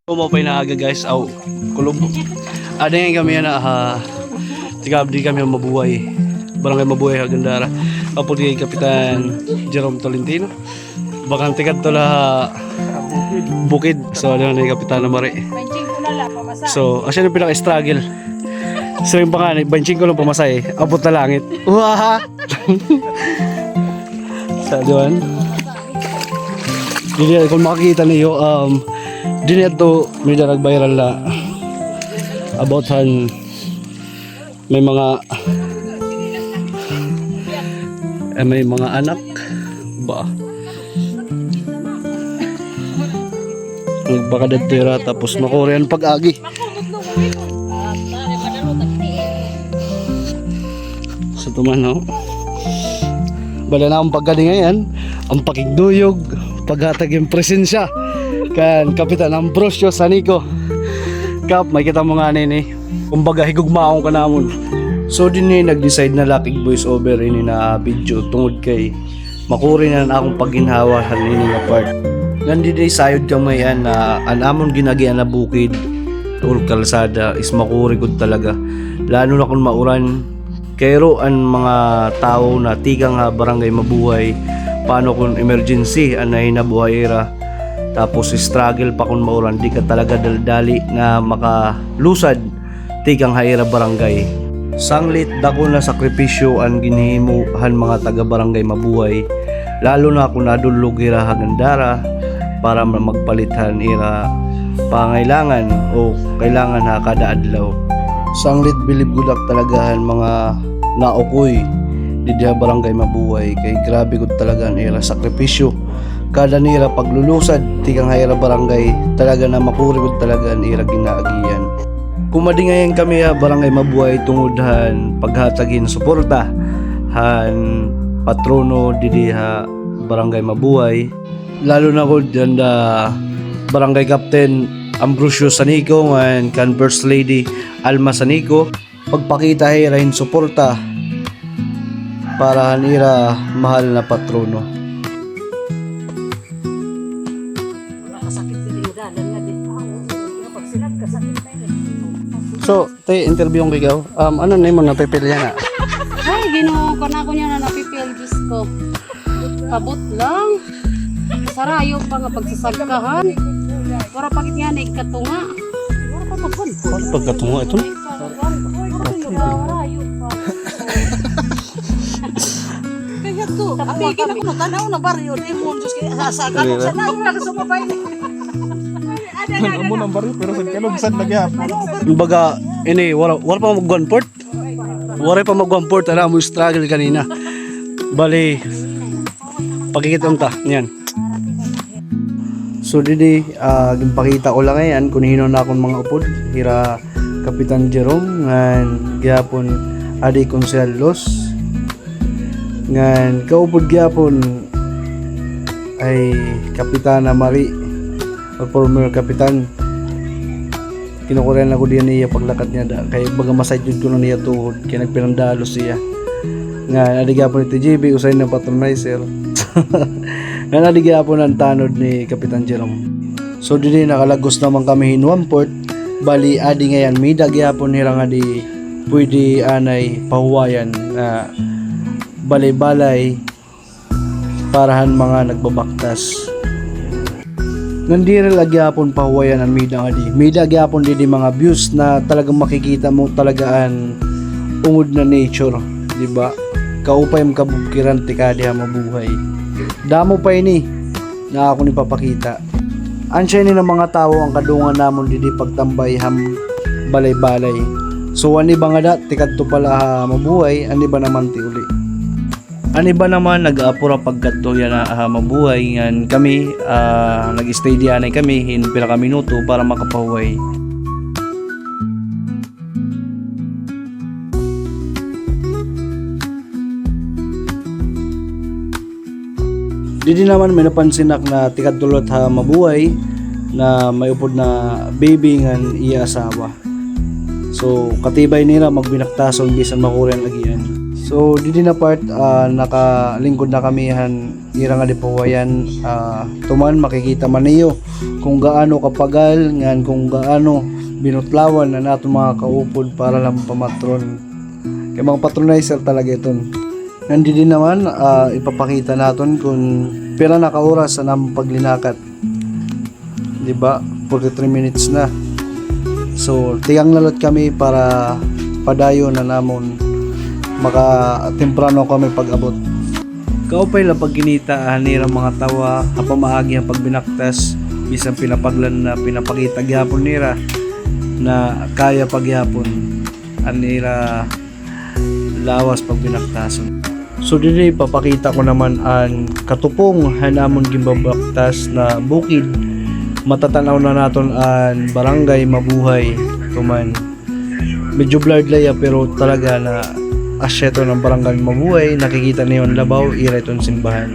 Kumapay na aga guys, aw kulumbo. Ada nga kami na di kami mabuhay. Barangay Mabuhay Hagandara. Apo di Kapitan Jerome Tolentino. Bakang tikat to la bukid. So ano na Kapitan na Mari. So asya na pinaka-struggle. So yung panganay, banching ko lang pamasay. Abot na langit. Wah! Sa diyan. Hindi kung makikita niyo din ito may nag-viral na about han may mga anak ba baka datira tapos makorean pag-agi sa tuman no bala na ang paggaling ngayon ang pakigduyog paghatag yung presensya kan Kapitan Ambrosio Sanico. Kap, may kita mo nga nini. Kumbaga higugmaong ka namon. So din ni nag-decide na laking voice over ini na video tungod kay makuri na akong pagginhawahan ini nga part. Nandito sayod kamayan na anamon ginagian na bukid ul kalsada is makuri gud talaga. Lalo na kung mauran kayro ang mga tao na tigang barangay Mabuhay. Paano kung emergency anay na buhayera. Tapos struggle pa kung mauran, di ka talaga daldali na makalusad tikang hayra barangay. Sanglit dako na sakripisyo ang ginihimuhan mga taga barangay Mabuhay, lalo na kung nadulog ira Hagandara para magpalitan ira pangailangan o kailangan na kada adlaw. Sanglit bilib gudak talagahan mga naukoy di barangay Mabuhay kay grabe gud talaga ang ira sakripisyo. Kada nira paglulusad tikang hayra barangay talaga na makurigod talaga ang ira ginaagian. Kumadingayan kami barangay Mabuhay tungudhan paghatagin suporta han patrono didi barangay Mabuhay lalo na ko dyan barangay Captain Ambrosio Sanico and kan First Lady Alma Sanico pagpakita hayrahin suporta para hanira mahal na patrono. So, interview yung kigaw. Ano na mo napipil yan Ay, ginoo ko na ako niya na napipil, Diyos ko. Kabot lang. Sarayo pa nga pagsasagkahan. Para pagit nga na ikatunga. Para pa magkon. Ano pagkatunga ito? Kaya to, apigin ako na tanaw na baryo. Di mo, Diyos kaya sasagan ko sa na. Huwag na sumabay na. Amo ng baryo pero sa kalugsan nagyapon. Kumbaga, ini wala pa mag-gunport. Wala pa mag-gunport, ara mo struggle kanina. Bali pagkikita ta, niyan. So didi gimpakita ko lang ngayon kung hino na akong mga upod, hira Kapitan Jerome ngan gyapon adi Consuelos. Ngan kaupod gyapon ay Kapitana Mari former kapitan kinukuren ako diyan niya paglakad niya kay baga masayod ko na niya tuhod kaya nagpinandalos siya nga nadigapon ni TGB usay na patronizer nga nadigapon ang tanod ni Kapitan Jerome. So dili nakalagos naman kami hinuamport bali adi ngayon may dagyapon nila nga di pwede anay pahuwayan na balay-balay parahan mga nagbabaktas. Nandira lagyapon pahuwayan ang mida di. Mida gyapon di mga views na talagang makikita mo talagaan ungod na nature, di ba? Kaupay mo kabukkiran tikadi Mabuhay. Damo pa ini na ako ni papakita. Ansya ni ng mga tao ang kadungan namon di pagtambay balay-balay. So ani ba nga da tikadto pala Mabuhay, ani ba naman ti uli. Ani ba naman nag-aapura pagkadto yan na Mabuhay ngan kami nag-stay diyan ay kami hin pila ka minuto para makapahuway. Didi naman may napansinak na tikadtulot Mabuhay na may upod na baby ngan iya asawa. So katibay nila magbinaktason bisan makuren lagian. So didi na part nakalingkod na kami han ira nga dipawayan tuman makikita man niyo kung gaano kapagal ngan kung gaano binutlawan na nato mga kaupod para lang pamatron kay mga patronizer talaga iton. Nandito naman ipapakita naton kung pira na ka oras sa namang paglinakat, di ba? 43 minutes na. So tigang lalot kami para padayon na namon maka temprano kami pag-abot. Kaupay la pagginita anira mga tawa apamaagi ang pagbinaktas bisan pinapaglan na pinapakita gyapon nira na kaya pagyapon anira lawas pagbinaktason. So dili papakita ko naman ang katupong hanamon gimbabaktas na bukid. Matatanaw na naton ang barangay Mabuhay tuman. Medyo blurred laya pero talaga na asyeto ng barangay Mabuhay, nakikita niyo ang labaw, ira itong simbahan.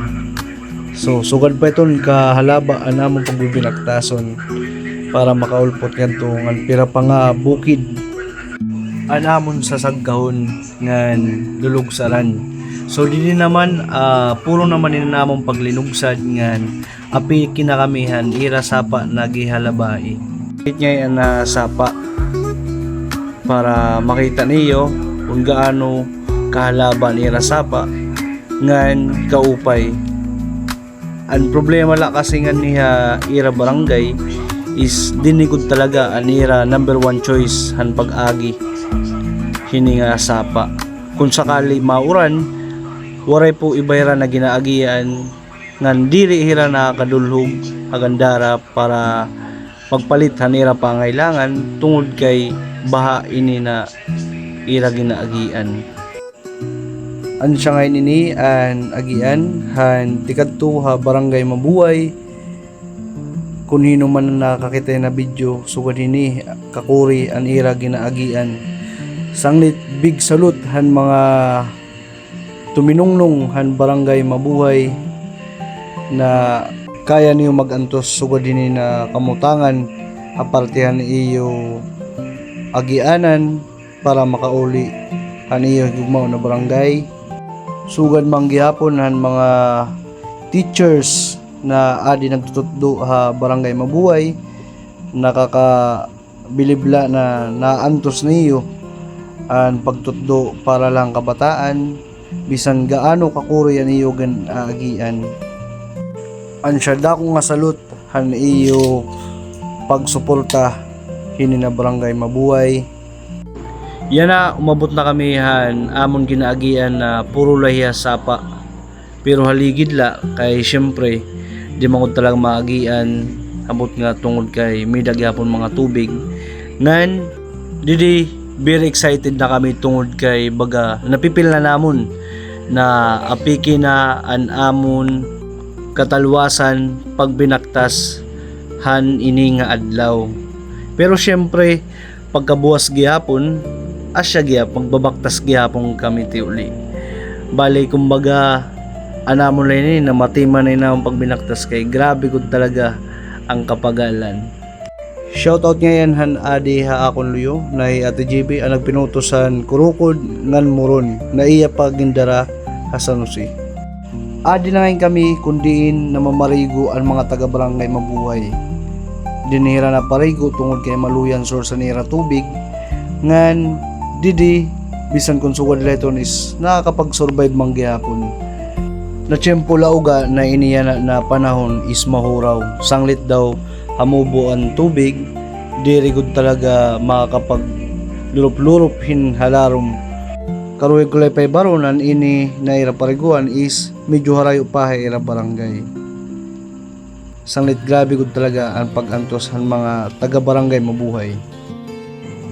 So sugad pa iton kahalaba ang among pagbibinaktason para makaulpot ngadto ang pira pa nga bukid an amon sa saggahon ngan lulugsaran. So dili naman puro naman ni namong paglinugsad ngan api kinakamihan ira sapa nagihalabay. Kit nga sapa para makita niyo kung gaano kahalaban ira sapa ngan kaupay. Ang problema la kasi nga niya ira barangay is dinigod talaga ang ira number 1 choice han pag-agi hini nga sapa. Kung sakali mauran waray po ibayra na ginaagian ngan dili hira nakakadulhog agandara para pagpalit han ira pangailangan tungod kay baha ini na ira ginaagian. An siya ngayon ini an agian han tikadto ha barangay Mabuhay. Kung hino man nakakita na video sugad ini kakuri an ira ginaagian. Sanglit big salute han mga tuminungnong han barangay Mabuhay na kaya niyo magantos sugad ini na kamutangan apartihan iyo agianan para makauli han iyo gugmaw na barangay. Sugad manggihapon han mga teachers na adi nagtutudlo ha barangay Mabuhay nakakabilibla na naantos niyo ang pagtutdo para lang kabataan bisan gaano kakuri an iyo gan agian. An siya dako nga salut han iyo pagsuporta hini na barangay Mabuhay. Yan na, umabot na kami han amon ginaagian na puro lahiya sapa. Pero haligid la kay syempre di mangod talaga maagian abot nga tungod kay may dagyapon mga tubig. Ngan didi very excited na kami tungod kay baga napipil na namon na apiki na an amon katalwasan pagbinaktas han ini nga adlaw. Pero syempre pagkabuwas gihapon asya gyapon pagbabaktas gyapon kami ti uli. Bali kumbaga anamon lang ni na matima na ang pagbinaktas kay grabe gud talaga ang kapagalan. Shoutout ngayon han adi ha akon luyo na Ate JB ang nagpinutosan kurukod ngan muron na iya pagindara ha San Jose. Adi na ngayon kami kundiin na mamarigo ang mga taga barangay Mabuhay. Dinihira na parigo tungod kay maluyan sur sa nira tubig ngan didi bisan kung sugad leton is nakakapag-survive man gihapon. Na tiyempo lauga na iniya na panahon is mahuraw. Sanglit daw hamubo ang tubig, diri gud talaga makakapag lurup-lurup hin halarom. Karuy kulay pay baronan ini na ira pariguan is medyo harayo pa ira barangay. Sanglit grabe gud talaga ang pag-antos han mga taga barangay Mabuhay.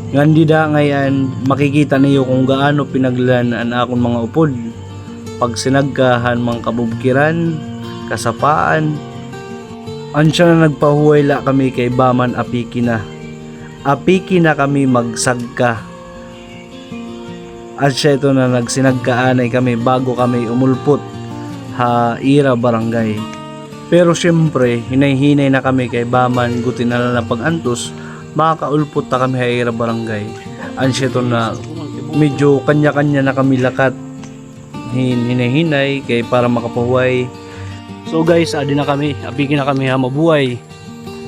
Ngandida ngayon makikita niyo kung gaano pinaglan ang akong mga upod pag sinagkahan mga kabubkiran, kasapaan. Ansya na nagpahuway la kami kay Baman apiki na. Apiki na kami magsagka. Ansya ito na nagsinagkaanay kami bago kami umulpot ha ira barangay. Pero syempre hinay-hinay na kami kay Baman gutin na pag-antos makakaulpot na kami ha ira barangay. Ansya ito na medyo kanya-kanya na kami lakat hinahinay kay para makapahuway. So guys, adi na kami, abigin na kami ha mabuhay.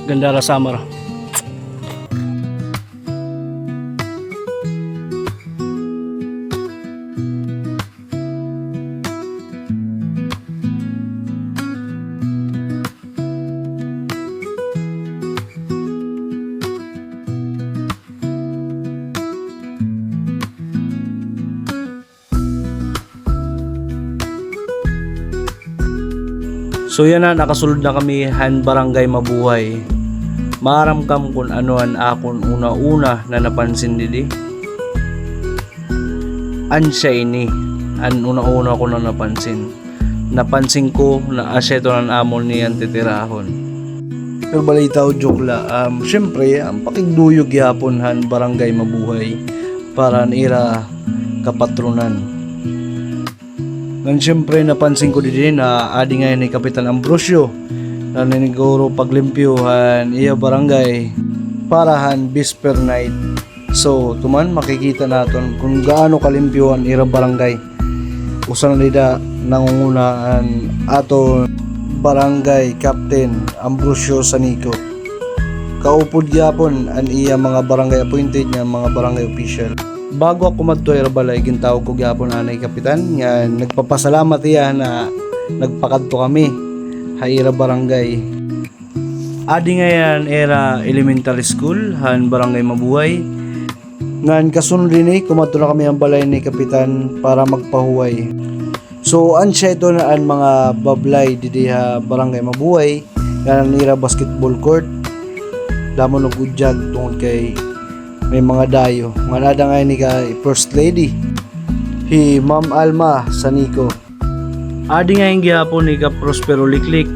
Gandara Summer. So yan na, nakasulod na kami han barangay mabuhay. Maramkam kung anuan akon una-una na napansin didi. Ansya ini, an una-una ko na napansin. Napansin ko na asya ito ng amon niyan titirahon. Pero balita o joke la, syempre, ang pakigduyog yapon han barangay mabuhay para nira kapatronan. Nang siyempre napansin ko din na adi ngayon ni Kapitan Ambrosio na niniguro paglimpyuhan iya barangay parahan bisper night. So tuman makikita natin kung gaano kalimpyuhan ira barangay. Usa na nida nangungunahan ato barangay Captain Ambrosio Sanico. Kaupod gyapon an iya mga barangay appointed nga mga barangay official. Bago ako madto ira balay gintawag ko gyapon anay kapitan nga nagpapasalamat iya na nagpakadto kami haira barangay. Adi ngayon era elementary school han barangay mabuhay. Ngan kasunod din kumadto na kami ang balay ni kapitan para magpahuway. So ansya ito na ang mga bablay didi ha barangay mabuhay nga nira basketball court. Damon og udyag tungod kay may mga dayo. Manada nga ni kay First Lady hi Ma'am Alma Sanico. Adi nga yung gihapon ni ka Prospero Liklik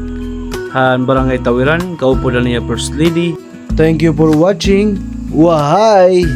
han barangay Tawiran. Kaupo na niya First Lady. Thank you for watching. Wahay!